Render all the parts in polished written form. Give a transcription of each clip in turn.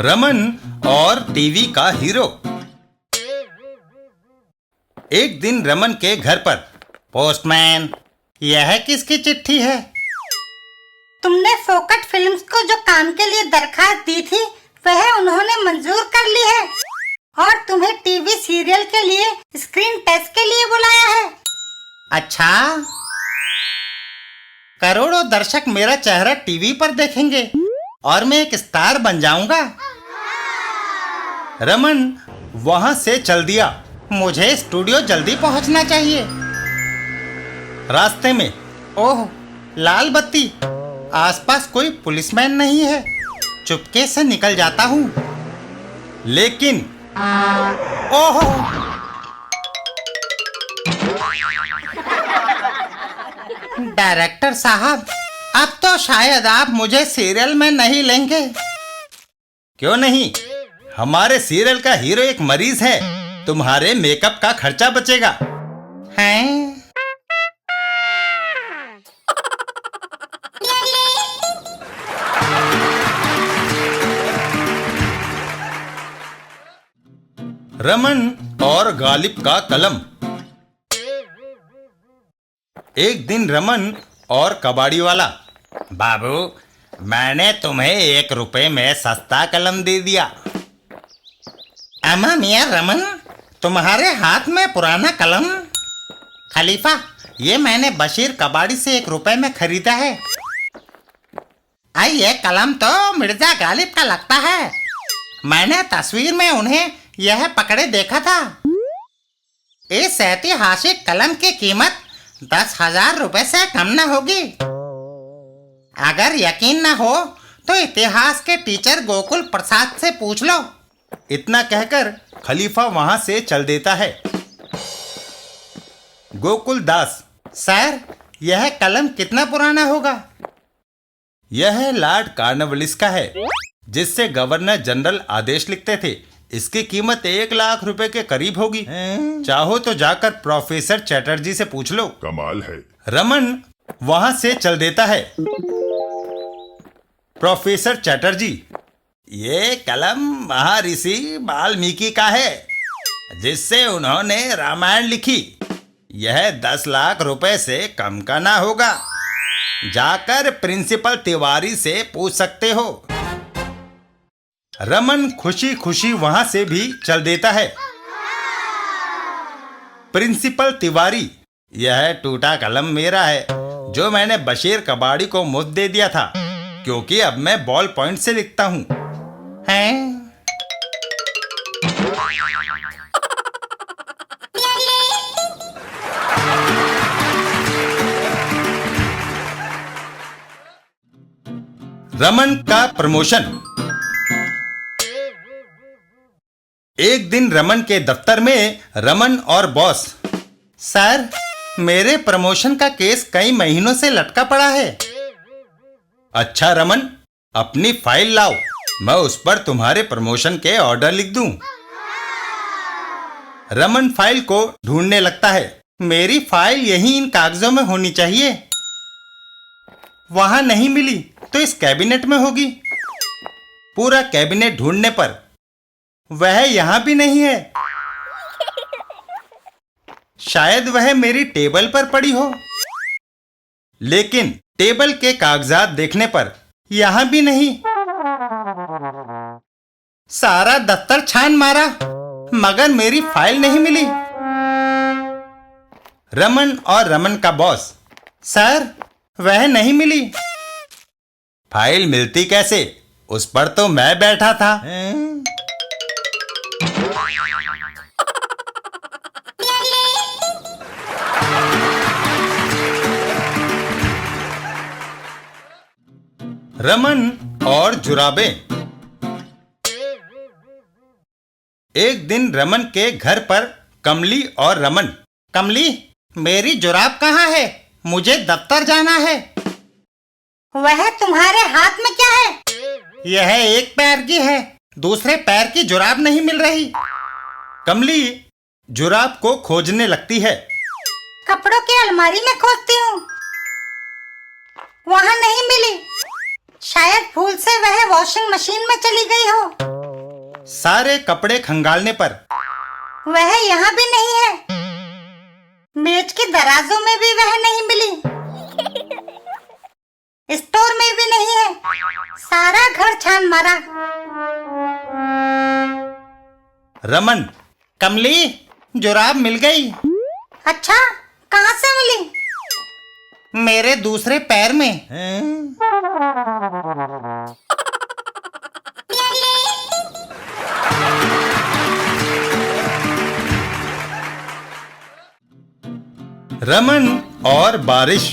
रमन और टीवी का हीरो। एक दिन रमन के घर पर, पोस्टमैन, यह किसकी चिट्ठी है? तुमने फोकट फिल्म्स को जो काम के लिए दरखास्त दी थी वह उन्होंने मंजूर कर ली है और तुम्हें टीवी सीरियल के लिए स्क्रीन टेस्ट के लिए बुलाया है। अच्छा, करोड़ों दर्शक मेरा चेहरा टीवी पर देखेंगे और मैं एक स्टार बन जाऊंगा। रमन वहां से चल दिया। मुझे स्टूडियो जल्दी पहुंचना चाहिए। रास्ते में, ओह, लाल बत्ती। आसपास कोई पुलिसमैन नहीं है। चुपके से निकल जाता हूं। लेकिन ओह, डायरेक्टर साहब, अब तो शायद आप मुझे सीरियल में नहीं लेंगे। क्यों नहीं? हमारे सीरियल का हीरो एक मरीज है। तुम्हारे मेकअप का खर्चा बचेगा। हैं? रमन और गालिब का कलम। एक दिन रमन और कबाड़ी वाला, बाबू, मैंने तुम्हें 1 रुपए में सस्ता कलम दे दिया। अम्मा मियाँ रमन, तुम्हारे हाथ में पुराना कलम? खलीफा, ये मैंने बशीर कबाड़ी से 1 रुपए में खरीदा है। ये कलम तो मिर्जा गालिब का लगता है। मैंने तस्वीर में उन्हें यह पकड़े देखा था। इस ऐतिहासिक कलम की कीमत 10,000 रुपए से कम न होगी। अगर यकीन न हो तो इतिहास के टीचर गोकुल प्रसाद से पूछ लो। इतना कहकर खलीफा वहां से चल देता है। गोकुल दास, सर, यह कलम कितना पुराना होगा? यह लॉर्ड कॉर्नवालिस का है, जिससे गवर्नर जनरल आदेश लिखते थे। इसकी कीमत 1 लाख रुपए के करीब होगी। चाहो तो जाकर प्रोफेसर चैटर्जी से पूछ लो। कमाल है। रमन वहां से चल देता है। प्रोफेसर चैटर्जी, ये कलम महर्षि वाल्मीकि का है, जिससे उन्होंने रामायण लिखी। यह 10 लाख रुपए से कम का ना होगा। जाकर प्रिंसिपल तिवारी से पूछ सकते हो। रमन खुशी खुशी वहां से भी चल देता है। प्रिंसिपल तिवारी, यह टूटा कलम मेरा है, जो मैंने बशीर कबाड़ी को मुफ्त दे दिया था, क्योंकि अब मैं बॉल पॉइंट से लिखता हूं। हैं? रमन का प्रमोशन। एक दिन रमन के दफ्तर में रमन और बॉस, सर, मेरे प्रमोशन का केस कई महीनों से लटका पड़ा है। अच्छा रमन, अपनी फाइल लाओ, मैं उस पर तुम्हारे प्रमोशन के ऑर्डर लिख दूं। रमन फाइल को ढूंढने लगता है। मेरी फाइल यहीं इन कागजों में होनी चाहिए। वहां नहीं मिली तो इस कैबिनेट में होगी। पूरा कैबिनेट ढूंढने पर वह यहां भी नहीं है। शायद वह मेरी टेबल पर पड़ी हो। लेकिन टेबल के कागजात देखने पर यहां भी नहीं। सारा दफ्तर छान मारा, मगर मेरी फाइल नहीं मिली। रमन और रमन का बॉस, सर, वह नहीं मिली। फाइल मिलती कैसे? उस पर तो मैं बैठा था। रमन और जुराबें। एक दिन रमन के घर पर कमली और रमन, कमली, मेरी जुराब कहाँ है? मुझे दफ्तर जाना है। वह तुम्हारे हाथ में क्या है? यह एक पैर की है, दूसरे पैर की जुराब नहीं मिल रही। कमली जुराब को खोजने लगती है। कपड़ों की अलमारी में खोजती हूँ, वहाँ नहीं मिली। शायद भूल से वह वॉशिंग मशीन में चली गई हो। सारे कपड़े खंगालने पर वह यहाँ भी नहीं है। मेज के दराजों में भी वह नहीं मिली। स्टोर में भी नहीं है। सारा घर छान मारा। रमन, कमली, जुराब मिल गई। अच्छा, कहाँ से मिली? मेरे दूसरे पैर में। रमन और बारिश।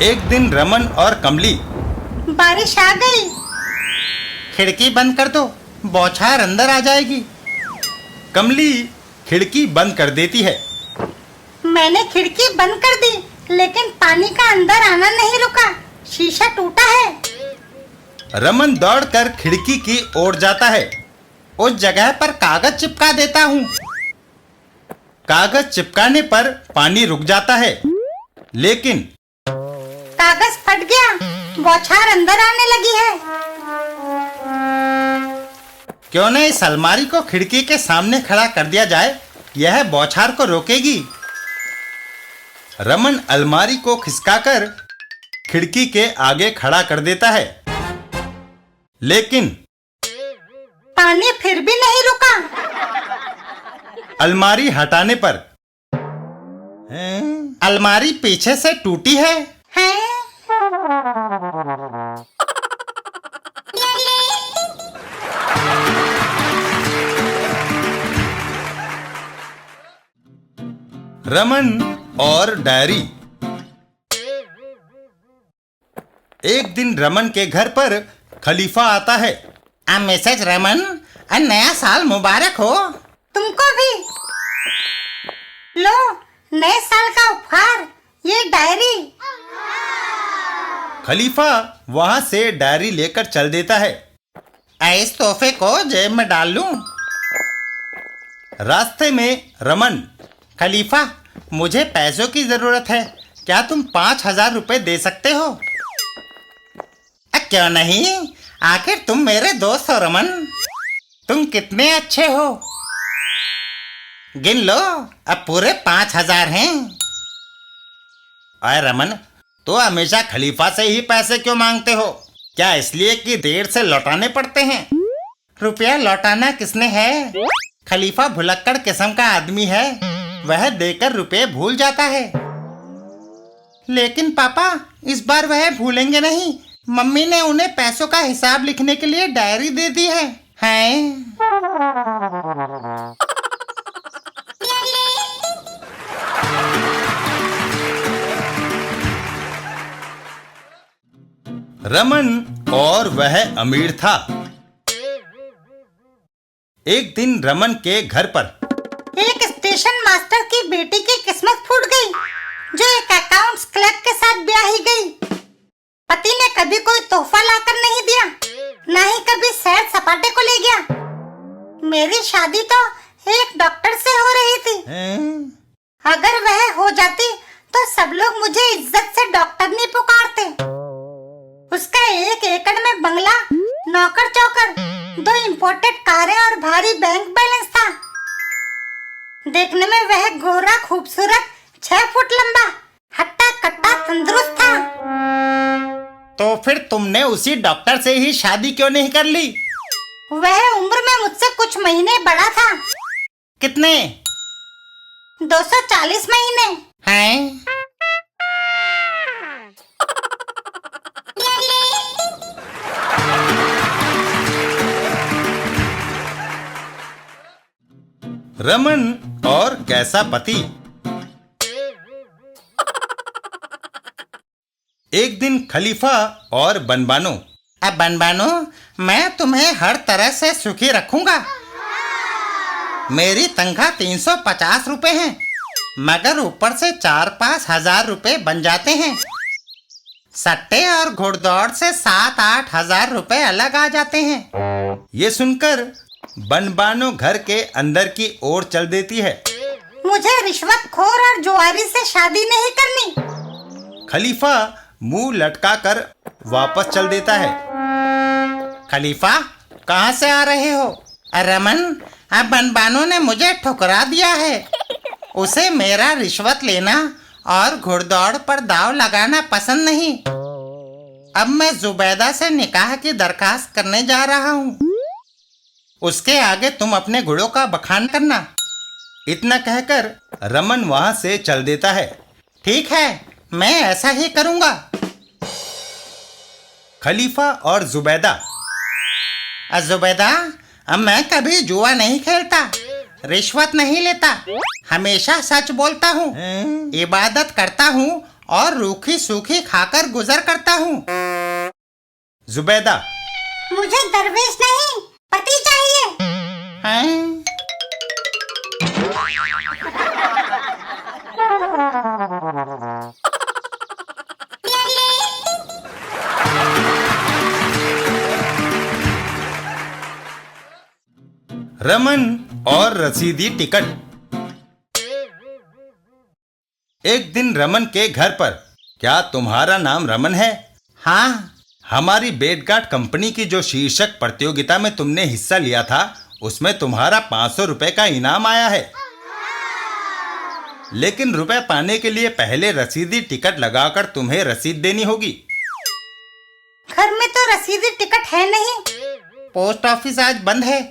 एक दिन रमन और कमली। बारिश आ गई। खिड़की बंद कर दो, बौछार अंदर आ जाएगी। कमली खिड़की बंद कर देती है। मैंने खिड़की बंद कर दी, लेकिन पानी का अंदर आना नहीं रुका। शीशा टूटा है। रमन दौड़कर खिड़की की ओर जाता है। उस जगह पर कागज चिपका देता हूँ। कागज चिपकाने पर पानी रुक जाता है, लेकिन कागज फट गया। बौछार अंदर आने लगी है। क्यों न इस अलमारी को खिड़की के सामने खड़ा कर दिया जाए, यह बौछार को रोकेगी। रमन अलमारी को खिसकाकर खिड़की के आगे खड़ा कर देता है, लेकिन पानी फिर भी नहीं रुका। अलमारी हटाने पर अलमारी पीछे से टूटी है। रमन और डायरी। एक दिन रमन के घर पर खलीफा आता है। मैसेज रमन, नया साल मुबारक हो। तुमको भी। लो, नए साल का उपहार, ये डायरी। खलीफा वहां से डायरी लेकर चल देता है। इस तोहफे को जेब में डाल लूं। रास्ते में रमन, खलीफा, मुझे पैसों की जरूरत है, क्या तुम 5,000 रुपए दे सकते हो? क्यों नहीं, आखिर तुम मेरे दोस्त हो रमन। तुम कितने अच्छे हो। गिन लो, अब पूरे 5,000 हैं। अरे रमन, तो हमेशा खलीफा से ही पैसे क्यों मांगते हो? क्या इसलिए कि देर से लौटाने पड़ते हैं? रुपया लौटाना किसने है? खलीफा भुलक्कड़ किस्म का आदमी है, वह देकर रुपये भूल जाता है। लेकिन पापा, इस बार वह भूलेंगे नहीं। मम्मी ने उन्हें पैसों का हिसाब लिखने के लिए डायरी दे दी है। रमन और वह अमीर था। एक दिन रमन के घर पर एक स्टेशन मास्टर की बेटी की किस्मत फूट गई, जो एक अकाउंट्स क्लर्क के साथ ब्याही गई। पति ने कभी कोई तोहफा लाकर नहीं दिया, न ही कभी सैर सपाटे को ले गया। मेरी शादी तो एक डॉक्टर से हो रही थी। अगर वह हो जाती तो सब लोग मुझे इज्जत से डॉक्टर नहीं पुकारते। उसका 1 एकड़ में बंगला, नौकर चौकर, 2 इंपोर्टेड कारें और भारी बैंक बैलेंस था। देखने में वह गोरा, खूबसूरत, 6 फुट लंबा, हट्टा कट्टा, तंदुरुस्त था। तो फिर तुमने उसी डॉक्टर से ही शादी क्यों नहीं कर ली? वह उम्र में मुझसे कुछ महीने बड़ा था। कितने? 240 महीने। हैं? रमन और कैसा पति। एक दिन खलीफा और बनबानो। अब बनबानो, मैं तुम्हें हर तरह से सुखी रखूंगा। मेरी तनख्वाह 350 रुपए है, मगर ऊपर से 4-5 हजार रुपए बन जाते हैं। सट्टे और घुड़दौड़ से 7-8 हजार रुपए अलग आ जाते हैं। ये सुनकर बनबानो घर के अंदर की ओर चल देती है। मुझे रिश्वतखोर और जुआरी से शादी नहीं करनी। खलीफा मुंह लटकाकर वापस चल देता है। खलीफा, कहाँ से आ रहे हो? रमन, अब बनबानों ने मुझे ठुकरा दिया है। उसे मेरा रिश्वत लेना और घुड़दौड़ पर दाव लगाना पसंद नहीं। अब मैं जुबैदा से निकाह की दरखास्त करने जा रहा हूँ। उसके आगे तुम अपने घोड़ों का बखान करना। इतना कहकर रमन वहां से चल देता है। ठीक है, मैं ऐसा ही करूँगा। खलीफा और जुबैदा। जुबैदा, अब मैं कभी जुआ नहीं खेलता, रिश्वत नहीं लेता, हमेशा सच बोलता हूँ, इबादत करता हूँ और रूखी सूखी खाकर गुजर करता हूँ। जुबैदा। मुझे दरवेश नहीं, पति चाहिए। हैं? रमन और रसीदी टिकट। एक दिन रमन के घर पर, क्या तुम्हारा नाम रमन है? हाँ। हमारी बेटगाट कंपनी की जो शीर्षक प्रतियोगिता में तुमने हिस्सा लिया था, उसमें तुम्हारा 500 रुपए का इनाम आया है। लेकिन रुपए पाने के लिए पहले रसीदी टिकट लगाकर तुम्हें रसीद देनी होगी। घर में तो रसीदी टिकट है नहीं। पोस्ट ऑफिस आज बंद है।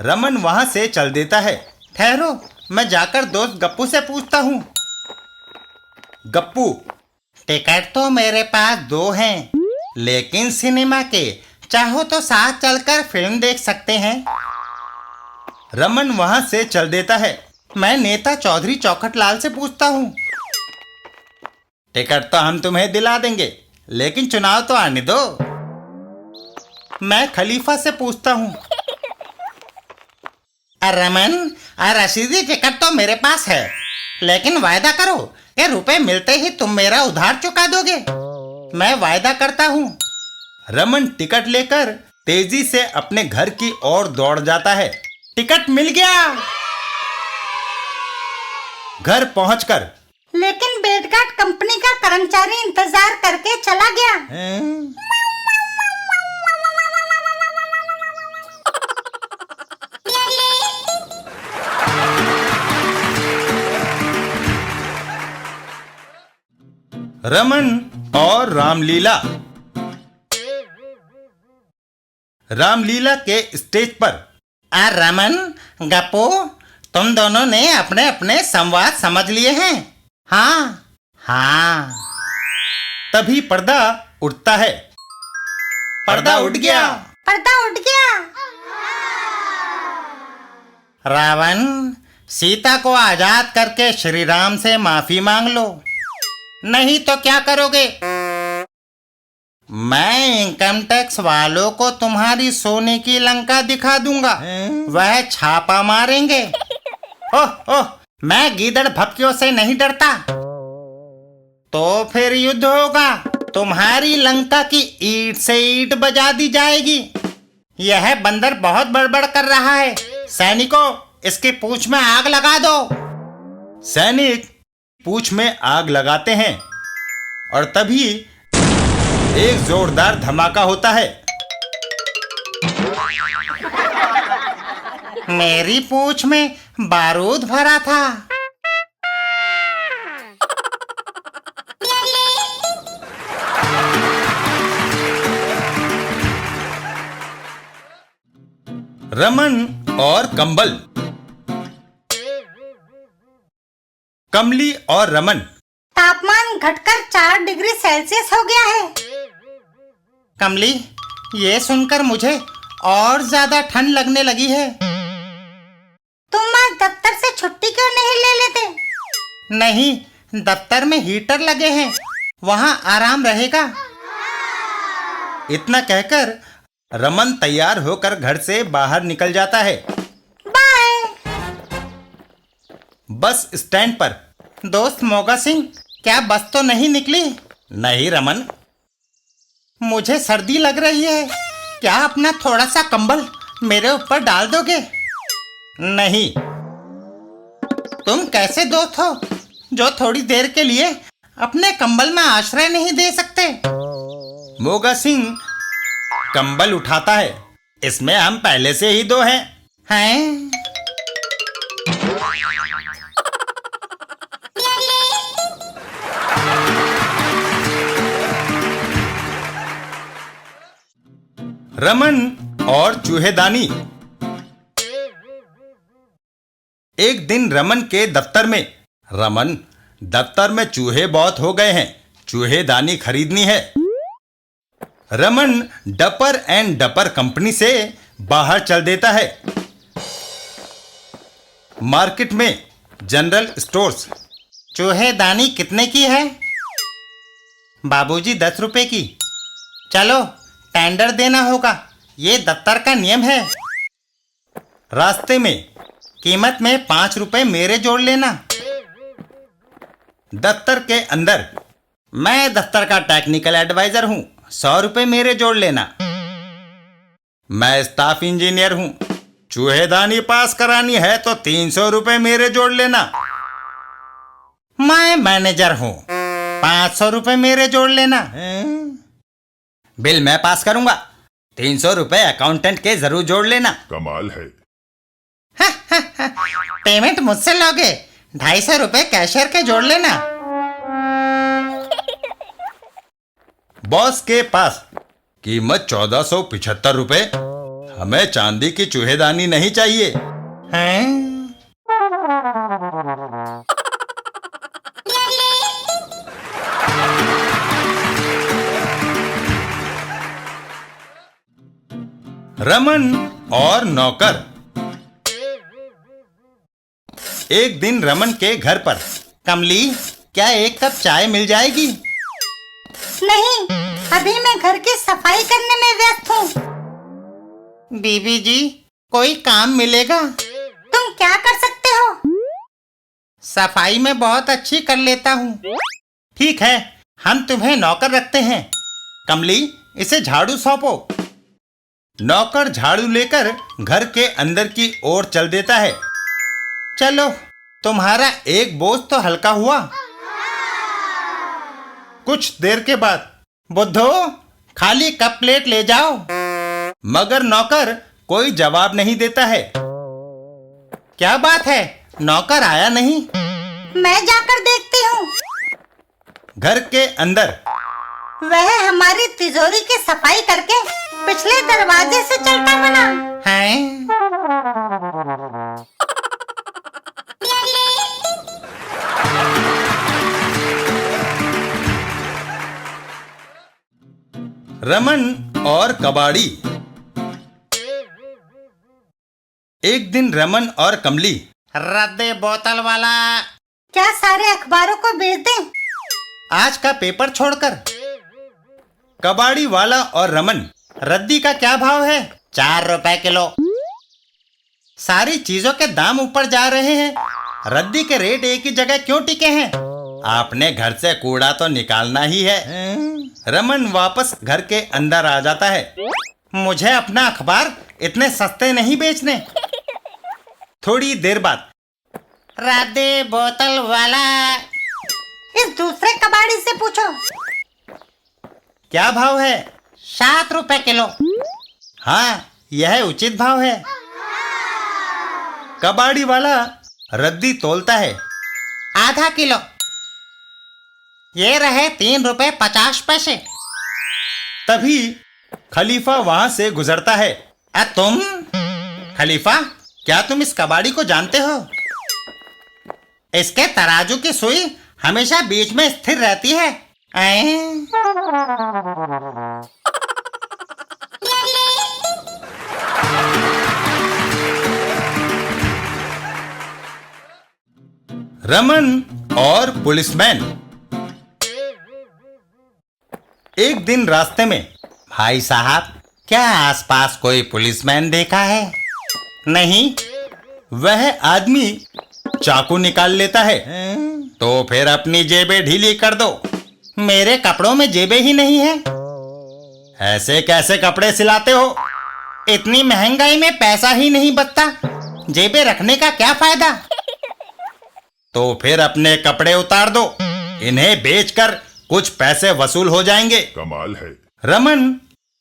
रमन वहां से चल देता है। ठहरो, मैं जाकर दोस्त गप्पू से पूछता हूँ। गप्पू। टिकट तो मेरे पास 2 हैं, लेकिन सिनेमा के, चाहो तो साथ चलकर फिल्म देख सकते हैं। रमन वहां से चल देता है। मैं नेता चौधरी चौखटलाल से पूछता हूँ। टिकट तो हम तुम्हें दिला देंगे, लेकिन चुनाव तो आने दो। मैं खलीफा से पूछता हूँ। रमन, रसीदी टिकट तो मेरे पास है, लेकिन वायदा करो कि रुपए मिलते ही तुम मेरा उधार चुका दोगे। मैं वायदा करता हूँ। रमन टिकट लेकर तेजी से अपने घर की ओर दौड़ जाता है। टिकट मिल गया। घर पहुंचकर, लेकिन बेटगाट कंपनी का कर्मचारी इंतजार करके चला गया। रमन और रामलीला। रामलीला के स्टेज पर। रमन, गप्पू, तुम दोनों ने अपने अपने संवाद समझ लिए हैं? हाँ हाँ। तभी पर्दा उठता है। पर्दा उठ गया। पर्दा उठ गया। रावण, सीता को आजाद करके श्री राम से माफी मांग लो, नहीं तो क्या करोगे? मैं इनकम टैक्स वालों को तुम्हारी सोने की लंका दिखा दूंगा, वह छापा मारेंगे। ओह ओह, मैं गीदड़ भपकियों से नहीं डरता। तो फिर युद्ध होगा, तुम्हारी लंका की ईंट से ईंट बजा दी जाएगी। यह बंदर बहुत बड़बड़ कर रहा है, सैनिकों, इसकी पूंछ में आग लगा दो। सैनिक पूंछ में आग लगाते हैं और तभी एक जोरदार धमाका होता है। मेरी पूंछ में बारूद भरा था। रमन और कंबल। कमली और रमन। तापमान घटकर 4 डिग्री सेल्सियस हो गया है। कमली, ये सुनकर मुझे और ज्यादा ठंड लगने लगी है। तुम आज दफ्तर से छुट्टी क्यों नहीं ले लेते? नहीं, दफ्तर में हीटर लगे हैं, वहां आराम रहेगा। इतना कहकर रमन तैयार होकर घर से बाहर निकल जाता है। बाय। बस स्टैंड पर। दोस्त मोगा सिंह, क्या बस तो नहीं निकली? नहीं रमन। मुझे सर्दी लग रही है, क्या अपना थोड़ा सा कंबल मेरे ऊपर डाल दोगे? नहीं। तुम कैसे दोस्त हो जो थोड़ी देर के लिए अपने कंबल में आश्रय नहीं दे सकते? मोगा सिंह कंबल उठाता है। इसमें हम पहले से ही दो हैं। हैं? रमन और चूहेदानी। एक दिन रमन के दफ्तर में, रमन, दफ्तर में चूहे बहुत हो गए हैं, चूहेदानी खरीदनी है। Raman dumper and dumper company से बाहर चल देता है। मार्केट में जनरल स्टोर्स। चूहेदानी कितने की है? बाबूजी 10 रुपए की। चलो टेंडर देना होगा, ये दफ्तर का नियम है। रास्ते में कीमत में 5 रुपए मेरे जोड़ लेना। दफ्तर के अंदर, मैं दफ्तर का टेक्निकल एडवाइजर हूँ, 100 रुपए मेरे जोड़ लेना। मैं स्टाफ इंजीनियर हूं, चूहेदानी पास करानी है तो 300 रुपए मेरे जोड़ लेना। मैं मैनेजर हूँ, 500 रुपए मेरे जोड़ लेना। बिल मैं पास करूंगा, 300 रुपए अकाउंटेंट के जरूर जोड़ लेना। कमाल है। पेमेंट मुझसे लोगे, 250 रुपए कैशियर के जोड़ लेना। बॉस के पास कीमत 1475 रुपए। हमें चांदी की चूहेदानी नहीं चाहिए। हैं? रमन और नौकर। एक दिन रमन के घर पर, कमली, क्या एक कप चाय मिल जाएगी? नहीं, अभी मैं घर की सफाई करने में व्यस्त हूँ। बीबी जी, कोई काम मिलेगा? तुम क्या कर सकते हो? सफाई में बहुत अच्छी कर लेता हूँ। ठीक है, हम तुम्हें नौकर रखते हैं। कमली, इसे झाड़ू सौंपो। नौकर झाड़ू लेकर घर के अंदर की ओर चल देता है। चलो, तुम्हारा एक बोझ तो हल्का हुआ। कुछ देर के बाद, बुद्धो, खाली कप प्लेट ले जाओ। मगर नौकर कोई जवाब नहीं देता है। क्या बात है, नौकर आया नहीं? मैं जाकर देखती हूँ। घर के अंदर, वह हमारी तिजोरी की सफाई करके पिछले दरवाजे से चलता बना। हैं? रमन और कबाड़ी। एक दिन रमन और कमली, रद्दे बोतल वाला, क्या सारे अखबारों को बेच दें? आज का पेपर छोड़कर। कबाड़ी वाला और रमन, रद्दी का क्या भाव है? 4 रुपए किलो। सारी चीजों के दाम ऊपर जा रहे हैं, रद्दी के रेट एक ही जगह क्यों टिके हैं? आपने घर से कूड़ा तो निकालना ही है। रमन वापस घर के अंदर आ जाता है। मुझे अपना अखबार इतने सस्ते नहीं बेचने। थोड़ी देर बाद, रद्दे बोतल वाला, इस दूसरे कबाड़ी से पूछो। क्या भाव है? 7 रुपए किलो। हाँ, यह उचित भाव है। कबाड़ी वाला रद्दी तोलता है। आधा किलो। ये रहे 3 रुपए 50 पैसे। तभी खलीफा वहां से गुजरता है। तुम खलीफा, क्या तुम इस कबाड़ी को जानते हो? इसके तराजू की सुई हमेशा बीच में स्थिर रहती है। रमन और पुलिसमैन। एक दिन रास्ते में, भाई साहब, क्या आसपास कोई पुलिसमैन देखा है? नहीं। वह आदमी चाकू निकाल लेता है। तो फिर अपनी जेबें ढीली कर दो। मेरे कपड़ों में जेबें ही नहीं है। ऐसे कैसे कपड़े सिलाते हो? इतनी महंगाई में पैसा ही नहीं बचता, जेबें रखने का क्या फायदा? तो फिर अपने कपड़े उतार दो, इन्हें बेचकर कुछ पैसे वसूल हो जाएंगे। कमाल है। रमन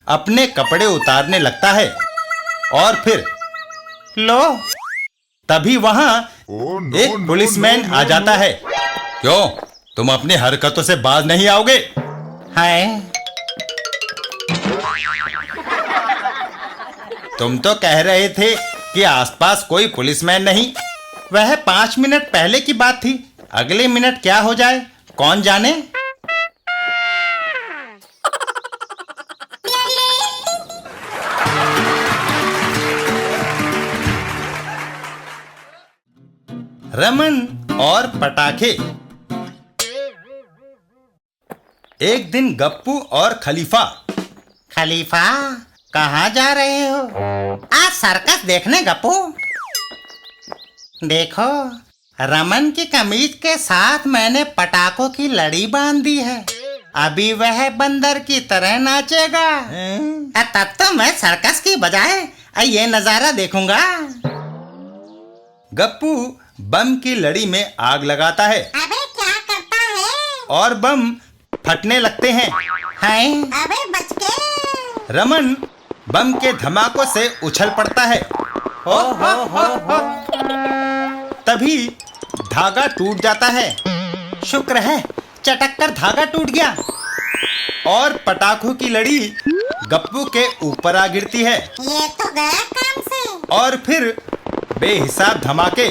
अपने कपड़े उतारने लगता है और फिर लो। तभी वहां ओ नो, एक नो, पुलिसमैन नो, आ नो, जाता नो। है। क्यों, तुम अपनी हरकतों से बाज नहीं आओगे? है तुम तो कह रहे थे कि आसपास कोई पुलिसमैन नहीं। वह 5 मिनट पहले की बात थी, अगले मिनट क्या हो जाए कौन जाने। रमन और पटाखे। एक दिन गप्पू और खलीफा। खलीफा, कहाँ जा रहे हो? आज सर्कस देखने गप्पू। देखो, रमन की कमीज के साथ मैंने पटाखों की लड़ी बांध दी है। अभी वह बंदर की तरह नाचेगा। तब तो मैं सर्कस की बजाय ये नजारा देखूंगा। गप्पू बम की लड़ी में आग लगाता है अबे क्या करता है? और बम फटने लगते हैं। हैं? अबे बच के। रमन बम के धमाकों से उछल पड़ता है। हो। तभी धागा टूट जाता है। शुक्र है चटक कर धागा टूट गया। और पटाखों की लड़ी गप्पू के ऊपर आ गिरती है ये तो गया काम से। और फिर बेहिसाब धमाके।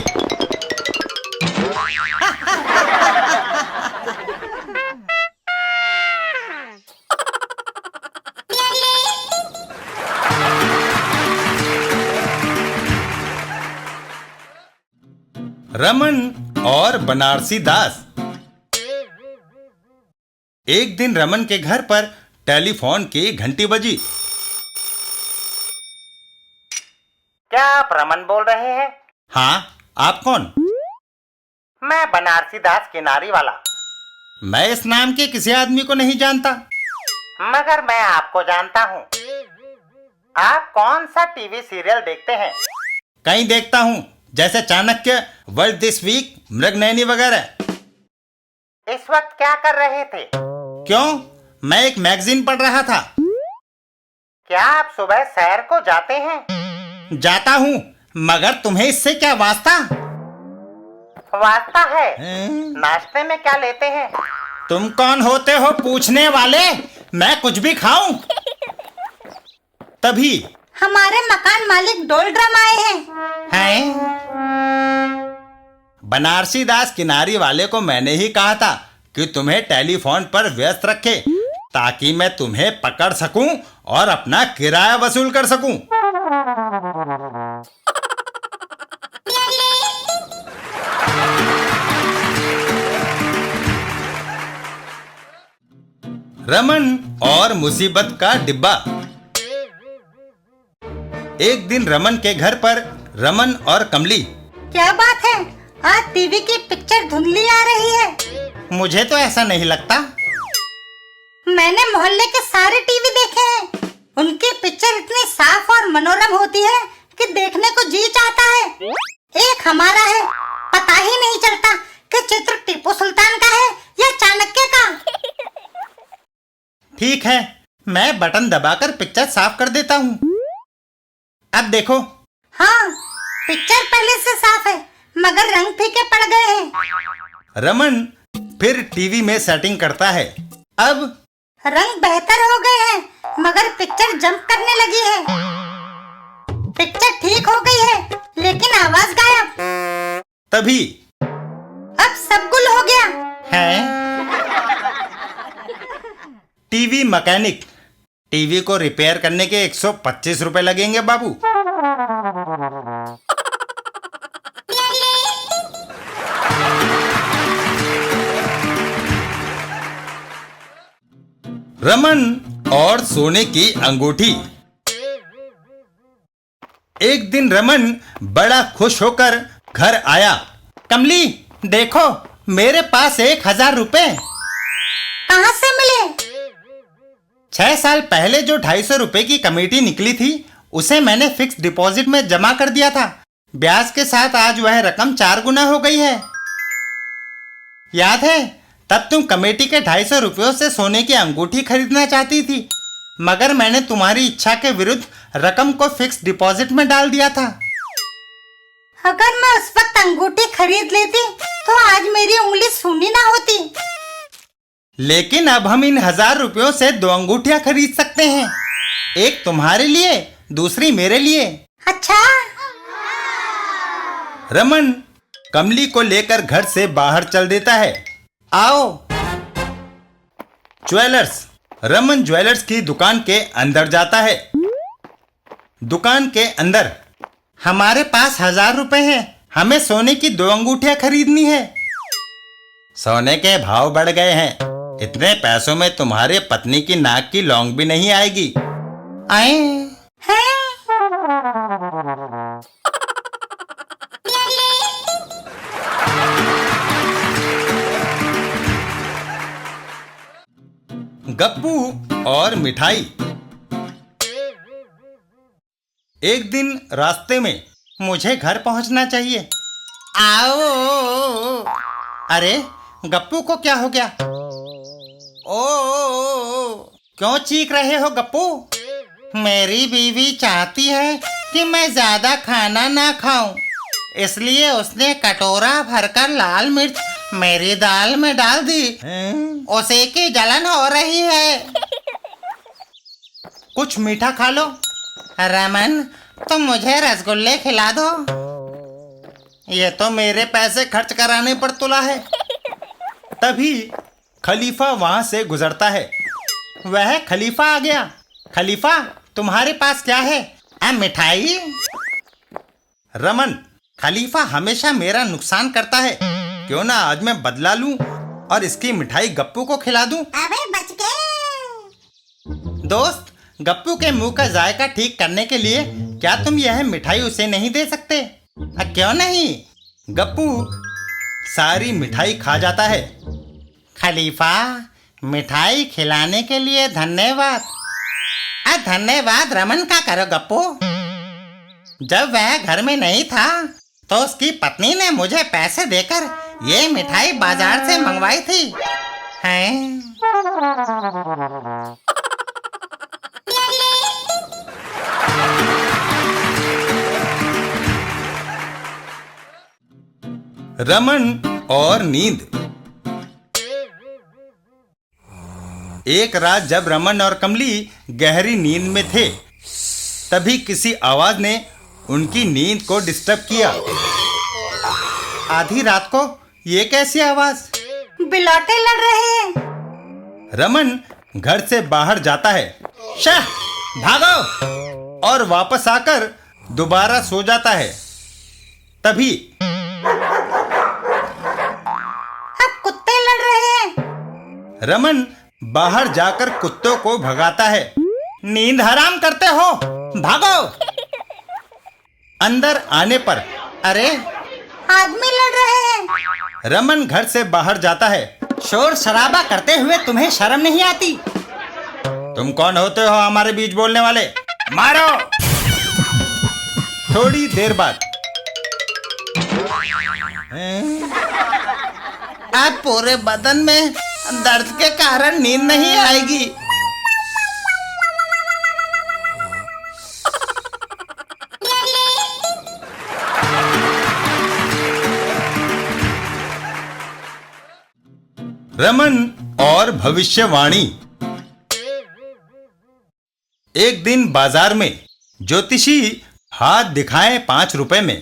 रमन और बनारसी दास। एक दिन रमन के घर पर टेलीफोन की घंटी बजी। क्या आप रमन बोल रहे हैं? हाँ, आप कौन? मैं बनारसी दास किनारी वाला। मैं इस नाम के किसी आदमी को नहीं जानता। मगर मैं आपको जानता हूँ। आप कौन सा टीवी सीरियल देखते हैं? कहीं देखता हूँ, जैसे Chanakya, world this week, Mrignayani वगैरह। इस वक्त क्या कर रहे थे? क्यों, मैं एक मैगजीन पढ़ रहा था। क्या आप सुबह सैर को जाते हैं? जाता हूँ, मगर तुम्हें इससे क्या वास्ता? वास्ता है। नाश्ते में क्या लेते हैं? तुम कौन होते हो पूछने वाले? मैं कुछ भी खाऊं? तभी हमारे मकान मालिक डोल ड्रम आए हैं। हैं? बनारसी दास किनारी वाले को मैंने ही कहा था कि तुम्हें टेलीफोन पर व्यस्त रखे, ताकि मैं तुम्हें पकड़ सकूं और अपना किराया वसूल कर सकूं। रमन और मुसीबत का डिब्बा। एक दिन रमन के घर पर रमन और कमली। क्या बात है, आज टीवी की पिक्चर धुंधली आ रही है। मुझे तो ऐसा नहीं लगता। मैंने मोहल्ले के सारे टीवी देखे हैं। उनकी पिक्चर इतनी साफ और मनोरम होती है कि देखने को जी चाहता है। एक हमारा है, पता ही नहीं चलता कि चित्र टीपू सुल्तान का है या चाणक्य का। ठीक है, मैं बटन दबाकर पिक्चर साफ कर देता हूँ। अब देखो। हाँ, पिक्चर पहले से साफ है, मगर रंग फीके पड़ गए हैं। रमन फिर टीवी में सेटिंग करता है। अब रंग बेहतर हो गए हैं, मगर पिक्चर जंप करने लगी है। पिक्चर ठीक हो गई है, लेकिन आवाज गायब। तभी अब सब गुल हो गया। हैं? TV mechanic. टीवी को रिपेयर करने के 125 रुपए लगेंगे बाबू। रमन और सोने की अंगूठी। एक दिन रमन बड़ा खुश होकर घर आया। कमली, देखो मेरे पास 1000 रुपए। कहाँ से मिले? 6 साल पहले जो 250 रुपए की कमेटी निकली थी, उसे मैंने फिक्स डिपॉजिट में जमा कर दिया था। ब्याज के साथ आज वह रकम 4 गुना हो गई है। याद है तब तुम कमेटी के 250 रुपयों से सोने की अंगूठी खरीदना चाहती थी, मगर मैंने तुम्हारी इच्छा के विरुद्ध रकम को फिक्स डिपॉजिट में डाल दिया था। अगर मैं उस वक्त अंगूठी खरीद लेती तो आज मेरी उंगली सूनी ना होती। लेकिन अब हम इन 1000 रुपयों से 2 अंगूठियां खरीद सकते हैं, एक तुम्हारे लिए, दूसरी मेरे लिए। अच्छा। रमन कमली को लेकर घर से बाहर चल देता है। आओ। ज्वेलर्स। रमन ज्वेलर्स की दुकान के अंदर जाता है। दुकान के अंदर। हमारे पास 1000 रुपए हैं, हमें सोने की 2 अंगूठियां खरीदनी है। सोने के भाव बढ़ गए हैं, इतने पैसों में तुम्हारे पत्नी की नाक की लौंग भी नहीं आएगी। आए हैं? गप्पू और मिठाई। एक दिन रास्ते में। मुझे घर पहुंचना चाहिए। आओ। अरे गप्पू को क्या हो गया? ओ, क्यों चीख रहे हो गप्पू? मेरी बीवी चाहती है कि मैं ज्यादा खाना ना खाऊं, इसलिए उसने कटोरा भरकर लाल मिर्च मेरी दाल में डाल दी। उसे की जलन हो रही है। कुछ मीठा खा लो। रमन, तुम मुझे रसगुल्ले खिला दो। ये तो मेरे पैसे खर्च कराने पर तुला है। तभी खलीफा वहां से गुजरता है। वह खलीफा आ गया। खलीफा, तुम्हारे पास क्या है? मिठाई। रमन, खलीफा हमेशा मेरा नुकसान करता है, क्यों ना आज मैं बदला लूं और इसकी मिठाई गप्पू को खिला दूं। अबे बच गए। दोस्त, गप्पू के मुंह का जायका ठीक करने के लिए क्या तुम यह मिठाई उसे नहीं दे सकते? क्यों नहीं? गप्पू सारी मिठाई खा जाता है। खलीफा, मिठाई खिलाने के लिए धन्यवाद। धन्यवाद रमन का करो गप्पू। जब वह घर में नहीं था तो उसकी पत्नी ने मुझे पैसे देकर ये मिठाई बाजार से मंगवाई थी। हैं? रमन और नींद। एक रात जब रमन और कमली गहरी नींद में थे, तभी किसी आवाज ने उनकी नींद को डिस्टर्ब किया। आधी रात को ये कैसी आवाज? बिलाटे लड़ रहे हैं। रमन घर से बाहर जाता है। शाह, भागो! और वापस आकर दोबारा सो जाता है। तभी अब कुत्ते लड़ रहे हैं। रमन बाहर जाकर कुत्तों को भगाता है। नींद हराम करते हो, भागो! अंदर आने पर अरे आदमी लड़ रहे हैं। रमन घर से बाहर जाता है। शोर शराबा करते हुए तुम्हें शर्म नहीं आती? तुम कौन होते हो हमारे बीच बोलने वाले? मारो! थोड़ी देर बाद अब पूरे बदन में दर्द के कारण नींद नहीं आएगी। रमन और भविष्यवाणी। एक दिन बाजार में ज्योतिषी हाथ दिखाए 5 रुपए में।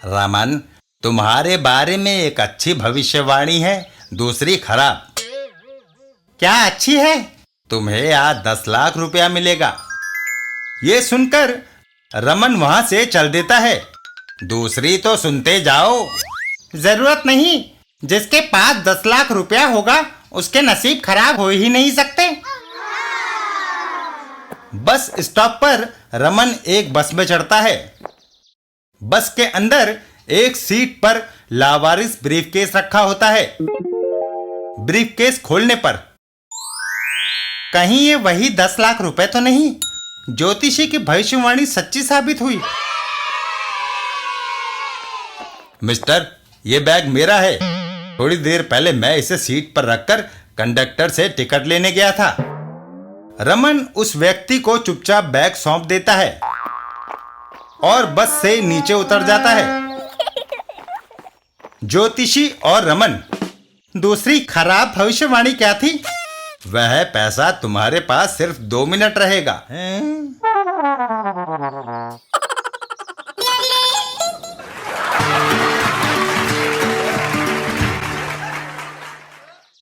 रमन, तुम्हारे बारे में एक अच्छी भविष्यवाणी है, दूसरी खराब। क्या अच्छी है? तुम्हें आज 10 लाख रुपया मिलेगा। ये सुनकर रमन वहां से चल देता है। दूसरी तो सुनते जाओ। जरूरत नहीं, जिसके पास 10 लाख रुपया होगा उसके नसीब खराब हो ही नहीं सकते। बस स्टॉप पर रमन एक बस में चढ़ता है। बस के अंदर एक सीट पर लावारिस ब्रीफकेस रखा होता है। ब्रीफकेस खोलने पर कहीं ये वही 10 लाख रुपए तो नहीं? ज्योतिषी की भविष्यवाणी सच्ची साबित हुई। मिस्टर, ये बैग मेरा है। थोड़ी देर पहले मैं इसे सीट पर रखकर कंडक्टर से टिकट लेने गया था। रमन उस व्यक्ति को चुपचाप बैग सौंप देता है और बस से नीचे उतर जाता है। ज्योतिषी और रमन। दूसरी खराब भविष्यवाणी क्या थी? वह पैसा तुम्हारे पास सिर्फ 2 मिनट रहेगा।